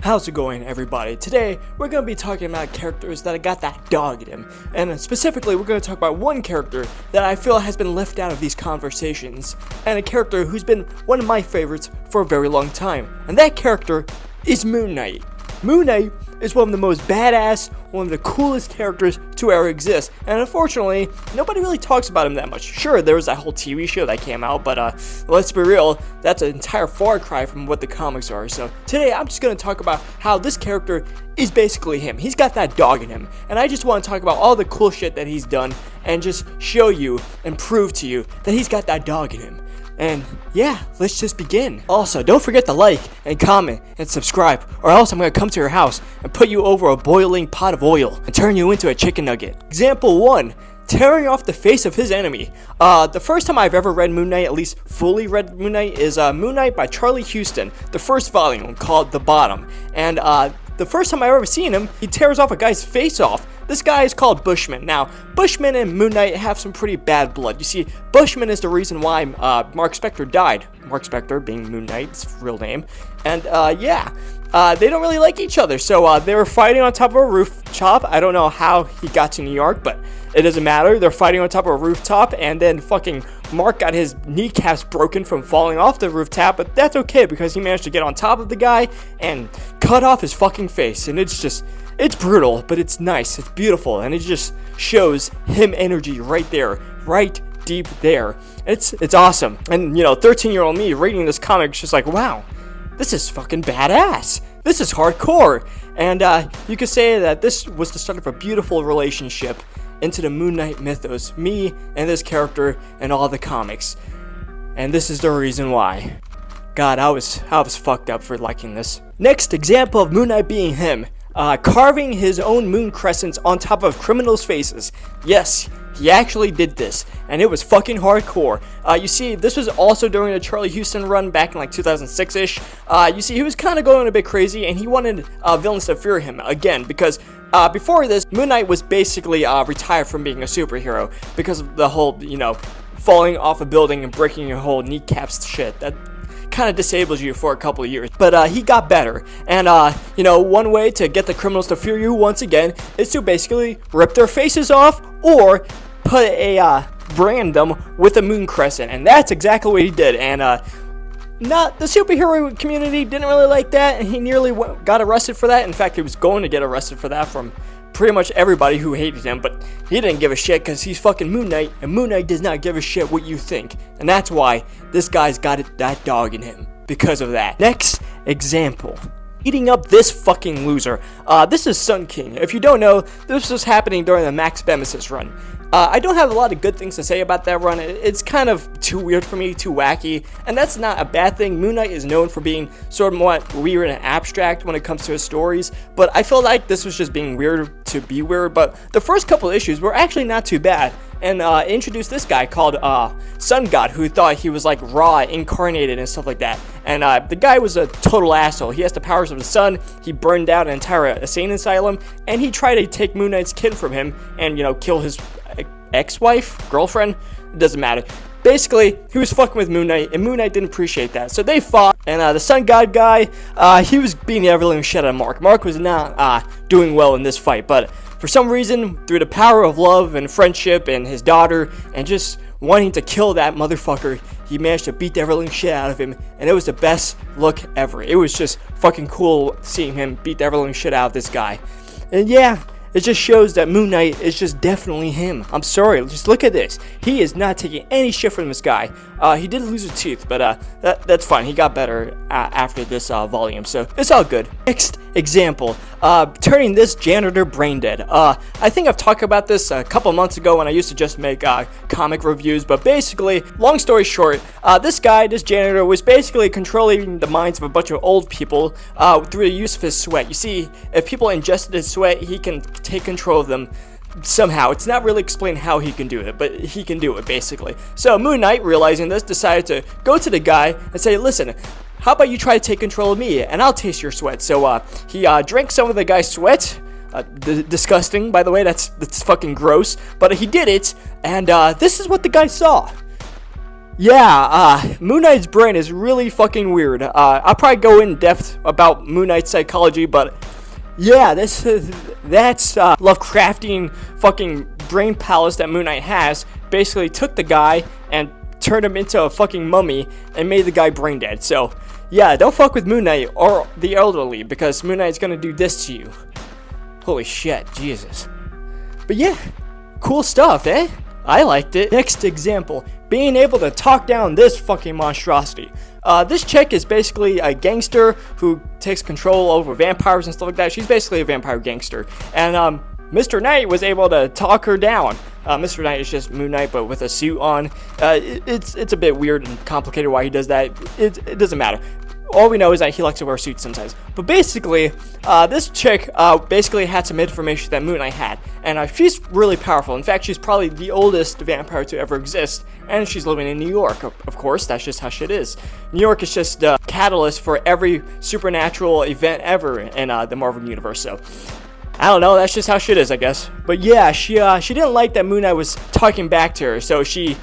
How's it going, everybody? Today, we're going to be talking about characters that got that dog in him. And specifically, we're going to talk about one character that I feel has been left out of these conversations. And a character who's been one of my favorites for a very long time. And that character is Moon Knight. Moon Knight is one of the most badass, one of the coolest characters to ever exist. And unfortunately, nobody really talks about him that much. Sure, there was that whole TV show that came out, but let's be real, that's an entire far cry from what the comics are. So today, I'm just going to talk about how this character is basically him. He's got that dog in him. And I just want to talk about all the cool shit that he's done and just show you and prove to you that he's got that dog in him. And yeah, let's just begin. Also, don't forget to like and comment and subscribe, or else I'm gonna come to your house and put you over a boiling pot of oil and turn you into a chicken nugget. Example 1. Tearing off the face of his enemy. The first time I've ever read Moon Knight, at least fully read Moon Knight, is Moon Knight by Charlie Houston, the first volume called The Bottom. And the first time I've ever seen him, he tears off a guy's face off. This guy is called Bushman. Now, Bushman and Moon Knight have some pretty bad blood. You see, Bushman is the reason why Mark Spector died. Mark Spector being Moon Knight's real name. And they don't really like each other. So they were fighting on top of a rooftop. I don't know how he got to New York, but it doesn't matter. They're fighting on top of a rooftop, and then fucking Mark got his kneecaps broken from falling off the rooftop, but that's okay because he managed to get on top of the guy and cut off his fucking face. And it's brutal, but it's nice, it's beautiful, and it just shows him energy right there, right deep there. It's awesome. And 13-year-old me reading this comic is just like, wow, this is fucking badass. This is hardcore. And you could say that this was the start of a beautiful relationship into the Moon Knight mythos, me and this character and all the comics. And this is the reason why. God, I was fucked up for liking this. Next example of Moon Knight being him. Carving his own moon crescents on top of criminals' faces. Yes, he actually did this, and it was fucking hardcore. You see, this was also during the Charlie Houston run back in like 2006-ish. You see, he was kind of going a bit crazy, and he wanted villains to fear him again, because before this, Moon Knight was basically retired from being a superhero because of the whole, falling off a building and breaking your whole kneecaps shit. That kind of disables you for a couple of years, but he got better. And one way to get the criminals to fear you once again is to basically rip their faces off or put brand them with a moon crescent, and that's exactly what he did. And not the superhero community didn't really like that, and he nearly got arrested for that. In fact, he was going to get arrested for that from pretty much everybody who hated him, but he didn't give a shit because he's fucking Moon Knight, and Moon Knight does not give a shit what you think. And that's why this guy's got that dog in him, because of that. Next example. Eating up this fucking loser. This is Sun King. If you don't know, this was happening during the Max Bemesis run. I don't have a lot of good things to say about that run. It's kind of too weird for me, too wacky, and that's not a bad thing. Moon Knight is known for being sort of more weird and abstract when it comes to his stories, but I feel like this was just being weird to be weird. But the first couple issues were actually not too bad, and introduced this guy called Sun God, who thought he was like Ra incarnated and stuff like that. And the guy was a total asshole. He has the powers of the sun. He burned down an entire insane asylum, and he tried to take Moon Knight's kid from him and kill his ex-wife, girlfriend, it doesn't matter. Basically, he was fucking with Moon Knight, and Moon Knight didn't appreciate that. So they fought, and the Sun God guy, he was beating the everything shit out of Mark. Mark was not doing well in this fight, but for some reason, through the power of love and friendship and his daughter, and just wanting to kill that motherfucker, he managed to beat the everything shit out of him, and it was the best look ever. It was just fucking cool seeing him beat the everything shit out of this guy. And yeah, it just shows that Moon Knight is just definitely him. I'm sorry, just look at this. He is not taking any shit from this guy. He did lose his teeth, but that's fine. He got better after this volume, so it's all good. Next example, turning this janitor brain dead. I think I've talked about this a couple months ago when I used to just make comic reviews, but basically, long story short, this janitor, was basically controlling the minds of a bunch of old people through the use of his sweat. You see, if people ingested his sweat, he can take control of them somehow. It's not really explained how he can do it, but he can do it basically. So Moon Knight, realizing this, decided to go to the guy and say, listen, how about you try to take control of me and I'll taste your sweat. So he drank some of the guy's sweat. Disgusting, by the way, that's fucking gross, but he did it, and this is what the guy saw. Yeah, Moon Knight's brain is really fucking weird. I'll probably go in depth about Moon Knight's psychology, but yeah, that's Lovecraftian fucking brain palace that Moon Knight has. Basically took the guy and turned him into a fucking mummy and made the guy brain dead. So yeah, don't fuck with Moon Knight or the elderly, because Moon Knight's gonna do this to you. Holy shit, Jesus. But yeah, cool stuff, eh? I liked it. Next example, being able to talk down this fucking monstrosity. This chick is basically a gangster who takes control over vampires and stuff like that. She's basically a vampire gangster. And Mr. Knight was able to talk her down. Mr. Knight is just Moon Knight, but with a suit on. It's a bit weird and complicated why he does that. It doesn't matter. All we know is that he likes to wear suits sometimes. But basically, this chick basically had some information that Moon Knight had. And she's really powerful. In fact, she's probably the oldest vampire to ever exist. And she's living in New York. Of course, that's just how shit is. New York is just the catalyst for every supernatural event ever in the Marvel Universe. So, I don't know, that's just how shit is, I guess. But yeah, she didn't like that Moon Knight was talking back to her. So she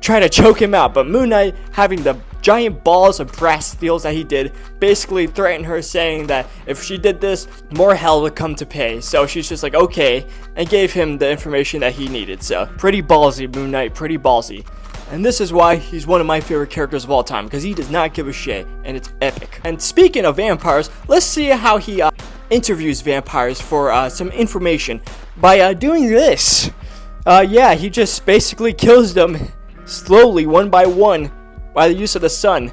tried to choke him out. But Moon Knight, having the giant balls of brass steels that he did, basically threatened her, saying that if she did this, more hell would come to pay. So she's just like, okay, and gave him the information that he needed. So pretty ballsy, Moon Knight, pretty ballsy. And this is why he's one of my favorite characters of all time, because he does not give a shit, and it's epic. And speaking of vampires, let's see how he interviews vampires for some information by doing this. Yeah, he just basically kills them slowly, one by one, by the use of the sun.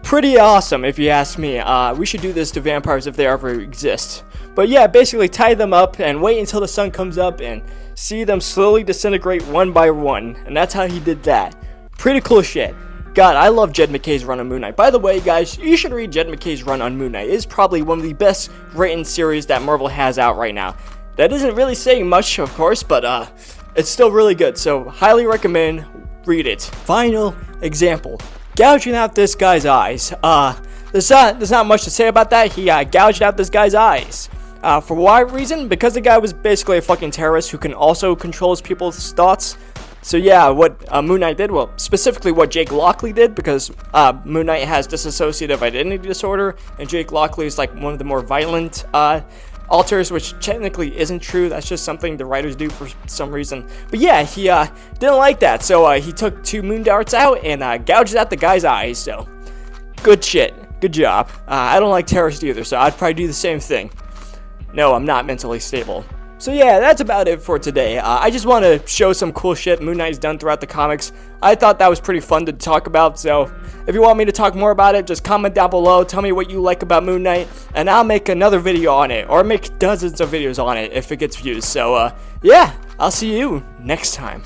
Pretty awesome, if you ask me. We should do this to vampires if they ever exist. But yeah, basically tie them up and wait until the sun comes up and see them slowly disintegrate one by one. And that's how he did that. Pretty cool shit. God, I love Jed McKay's run on Moon Knight. By the way, guys, you should read Jed McKay's run on Moon Knight. It is probably one of the best written series that Marvel has out right now. That isn't really saying much, of course, but it's still really good. So, highly recommend, read it. Final example. Gouging out this guy's eyes. There's not much to say about that. He gouged out this guy's eyes. For what reason? Because the guy was basically a fucking terrorist who can also control people's thoughts. So yeah, what Moon Knight did, well, specifically what Jake Lockley did, because Moon Knight has dissociative identity disorder, and Jake Lockley is like one of the more violent alters, which technically isn't true. That's just something the writers do for some reason. But yeah, he didn't like that, so he took 2 moon darts out and gouged out the guy's eyes. So good shit, good job. I don't like terrorists either, so I'd probably do the same thing. No, I'm not mentally stable. So yeah, that's about it for today. I just want to show some cool shit Moon Knight's done throughout the comics. I thought that was pretty fun to talk about, so if you want me to talk more about it, just comment down below, tell me what you like about Moon Knight, and I'll make another video on it, or make dozens of videos on it if it gets views. So yeah, I'll see you next time.